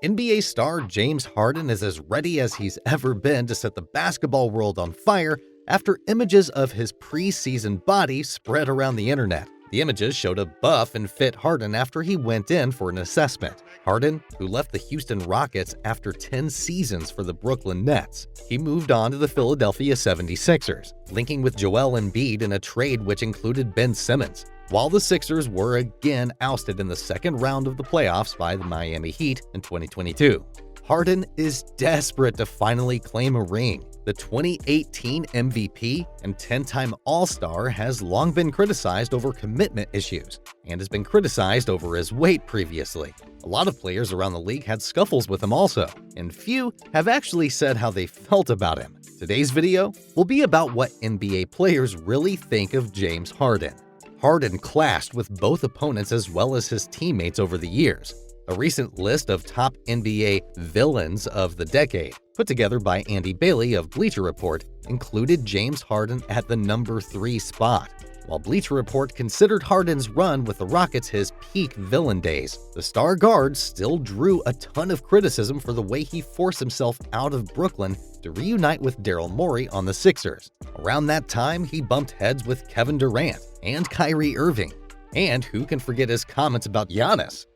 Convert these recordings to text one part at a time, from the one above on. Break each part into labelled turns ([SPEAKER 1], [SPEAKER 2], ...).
[SPEAKER 1] NBA star James Harden is as ready as he's ever been to set the basketball world on fire after images of his preseason body spread around the internet. The images showed a buff and fit Harden after he went in for an assessment. Harden, who left the Houston Rockets after 10 seasons for the Brooklyn Nets, he moved on to the Philadelphia 76ers, linking with Joel Embiid in a trade which included Ben Simmons. While the Sixers were again ousted in the second round of the playoffs by the Miami Heat in 2022. Harden is desperate to finally claim a ring. The 2018 MVP and 10-time All-Star has long been criticized over commitment issues and has been criticized over his weight previously. A lot of players around the league had scuffles with him also, and few have actually said how they felt about him. Today's video will be about what NBA players really think of James Harden. Harden clashed with both opponents as well as his teammates over the years. A recent list of top NBA villains of the decade, put together by Andy Bailey of Bleacher Report, included James Harden at the number 3 spot. While Bleacher Report considered Harden's run with the Rockets his peak villain days, the star guard still drew a ton of criticism for the way he forced himself out of Brooklyn to reunite with Daryl Morey on the Sixers. Around that time, he bumped heads with Kevin Durant and Kyrie Irving. And who can forget his comments about Giannis?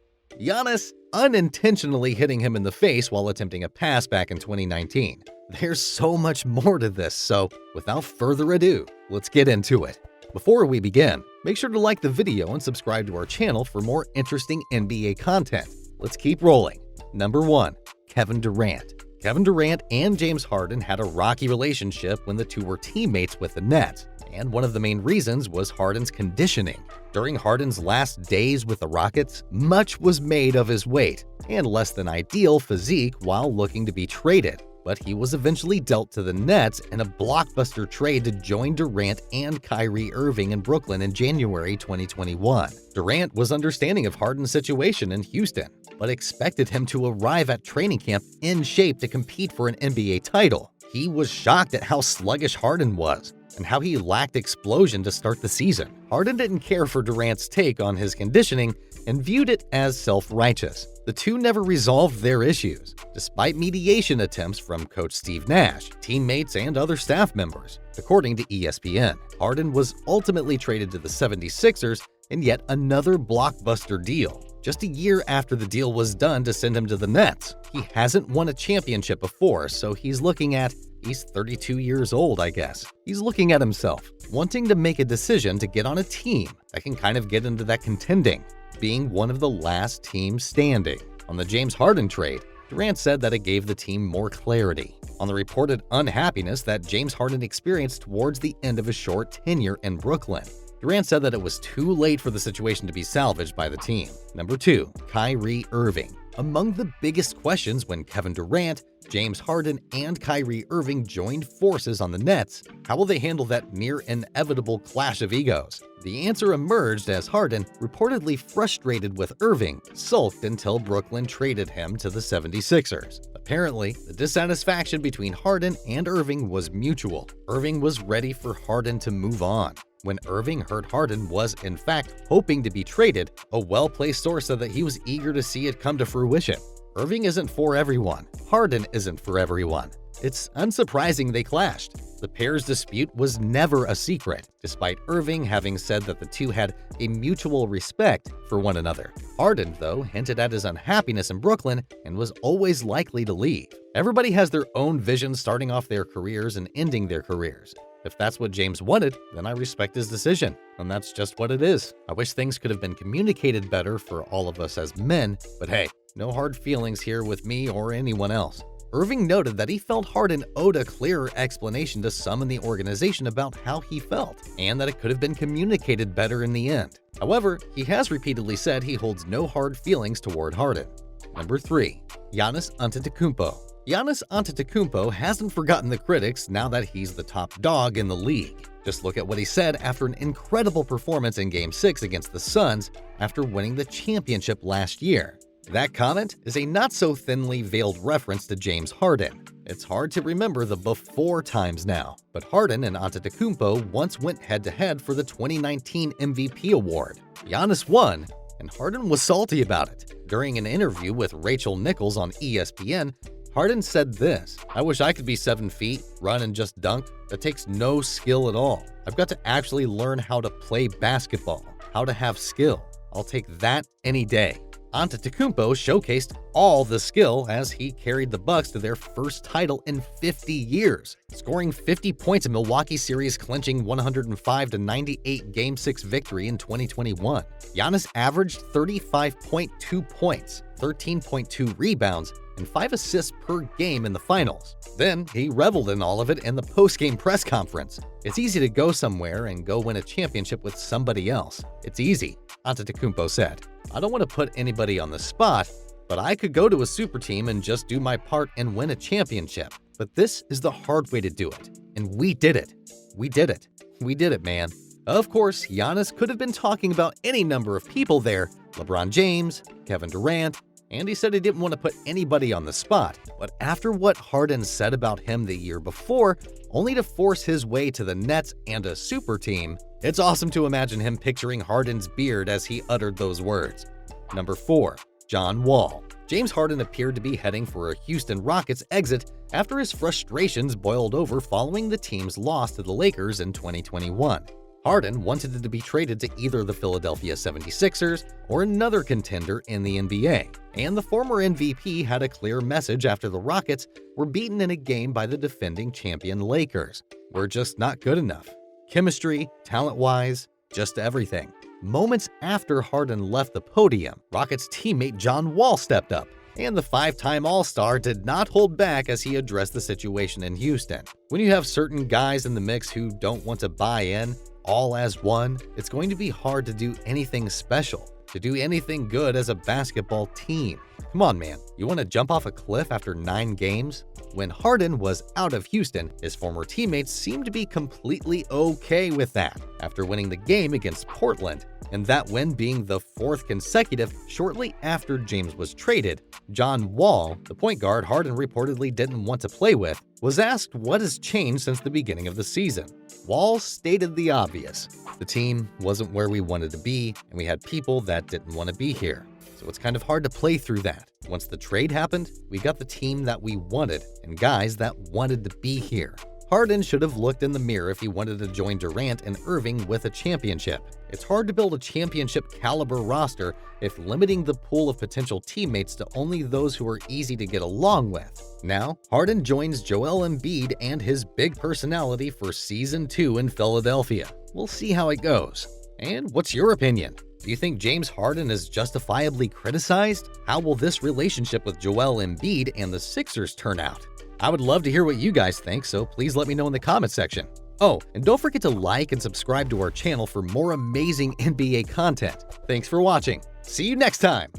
[SPEAKER 1] Giannis unintentionally hitting him in the face while attempting a pass back in 2019. There's so much more to this, so without further ado, let's get into it. Before we begin, make sure to like the video and subscribe to our channel for more interesting NBA content. Let's keep rolling. Number 1. Kevin Durant. Kevin Durant and James Harden had a rocky relationship when the two were teammates with the Nets, and one of the main reasons was Harden's conditioning. During Harden's last days with the Rockets, much was made of his weight and less than ideal physique while looking to be traded. But he was eventually dealt to the Nets in a blockbuster trade to join Durant and Kyrie Irving in Brooklyn in January 2021. Durant was understanding of Harden's situation in Houston, but expected him to arrive at training camp in shape to compete for an NBA title. He was shocked at how sluggish Harden was and how he lacked explosion to start the season. Harden didn't care for Durant's take on his conditioning and viewed it as self-righteous. The two never resolved their issues, despite mediation attempts from coach Steve Nash, teammates, and other staff members. According to ESPN, Harden was ultimately traded to the 76ers in yet another blockbuster deal, just a year after the deal was done to send him to the Nets. He hasn't won a championship before, so he's 32 years old, I guess. He's looking at himself, wanting to make a decision to get on a team that can kind of get into that contending, being one of the last teams standing. On the James Harden trade, Durant said that it gave the team more clarity on the reported unhappiness that James Harden experienced towards the end of his short tenure in Brooklyn. Durant said that it was too late for the situation to be salvaged by the team. Number 2. Kyrie Irving. Among the biggest questions when Kevin Durant, James Harden, and Kyrie Irving joined forces on the Nets, how will they handle that near inevitable clash of egos? The answer emerged as Harden, reportedly frustrated with Irving, sulked until Brooklyn traded him to the 76ers. Apparently, the dissatisfaction between Harden and Irving was mutual. Irving was ready for Harden to move on. When Irving heard Harden was, in fact, hoping to be traded, a well-placed source said that he was eager to see it come to fruition. Irving isn't for everyone. Harden isn't for everyone. It's unsurprising they clashed. The pair's dispute was never a secret, despite Irving having said that the two had a mutual respect for one another. Harden, though, hinted at his unhappiness in Brooklyn and was always likely to leave. Everybody has their own vision starting off their careers and ending their careers. If that's what James wanted, then I respect his decision, and that's just what it is. I wish things could have been communicated better for all of us as men, but hey, no hard feelings here with me or anyone else. Irving noted that he felt Harden owed a clearer explanation to some in the organization about how he felt, and that it could have been communicated better in the end. However, he has repeatedly said he holds no hard feelings toward Harden. Number 3. Giannis Antetokounmpo. Giannis Antetokounmpo hasn't forgotten the critics now that he's the top dog in the league. Just look at what he said after an incredible performance in Game 6 against the Suns after winning the championship last year. That comment is a not-so-thinly veiled reference to James Harden. It's hard to remember the before times now, but Harden and Antetokounmpo once went head-to-head for the 2019 MVP award. Giannis won, and Harden was salty about it. During an interview with Rachel Nichols on ESPN, Harden said this: "I wish I could be 7 feet, run and just dunk. That takes no skill at all. I've got to actually learn how to play basketball, how to have skill. I'll take that any day." Antetokounmpo showcased all the skill as he carried the Bucks to their first title in 50 years, scoring 50 points in Milwaukee series clinching 105-98 Game 6 victory in 2021. Giannis averaged 35.2 points, 13.2 rebounds, and 5 assists per game in the finals. Then he reveled in all of it in the post-game press conference. "It's easy to go somewhere and go win a championship with somebody else. It's easy," Antetokounmpo said. "I don't want to put anybody on the spot, but I could go to a super team and just do my part and win a championship. But this is the hard way to do it. And we did it. We did it. We did it, man." Of course, Giannis could have been talking about any number of people there: LeBron James, Kevin Durant, and he said he didn't want to put anybody on the spot. But after what Harden said about him the year before, only to force his way to the Nets and a super team, it's awesome to imagine him picturing Harden's beard as he uttered those words. Number 4. John Wall. James Harden appeared to be heading for a Houston Rockets exit after his frustrations boiled over following the team's loss to the Lakers in 2021. Harden wanted to be traded to either the Philadelphia 76ers or another contender in the NBA, and the former MVP had a clear message after the Rockets were beaten in a game by the defending champion Lakers: "We're just not good enough. Chemistry, talent-wise, just everything." Moments after Harden left the podium, Rockets teammate John Wall stepped up, and the 5-time All-Star did not hold back as he addressed the situation in Houston. When you have certain guys in the mix who don't want to buy in, all as one, it's going to be hard to do anything special, to do anything good as a basketball team. Come on, man. You want to jump off a cliff after 9 games? When Harden was out of Houston, his former teammates seemed to be completely okay with that after winning the game against Portland, and that win being the 4th consecutive shortly after James was traded. John Wall, the point guard Harden reportedly didn't want to play with, was asked what has changed since the beginning of the season. Wall stated the obvious: "The team wasn't where we wanted to be, and we had people that didn't want to be here. So it's kind of hard to play through that. Once the trade happened, we got the team that we wanted and guys that wanted to be here." Harden should have looked in the mirror if he wanted to join Durant and Irving with a championship. It's hard to build a championship-caliber roster if limiting the pool of potential teammates to only those who are easy to get along with. Now, Harden joins Joel Embiid and his big personality for Season 2 in Philadelphia. We'll see how it goes. And what's your opinion? Do you think James Harden is justifiably criticized? How will this relationship with Joel Embiid and the Sixers turn out? I would love to hear what you guys think, so please let me know in the comment section. Oh, and don't forget to like and subscribe to our channel for more amazing NBA content. Thanks for watching. See you next time.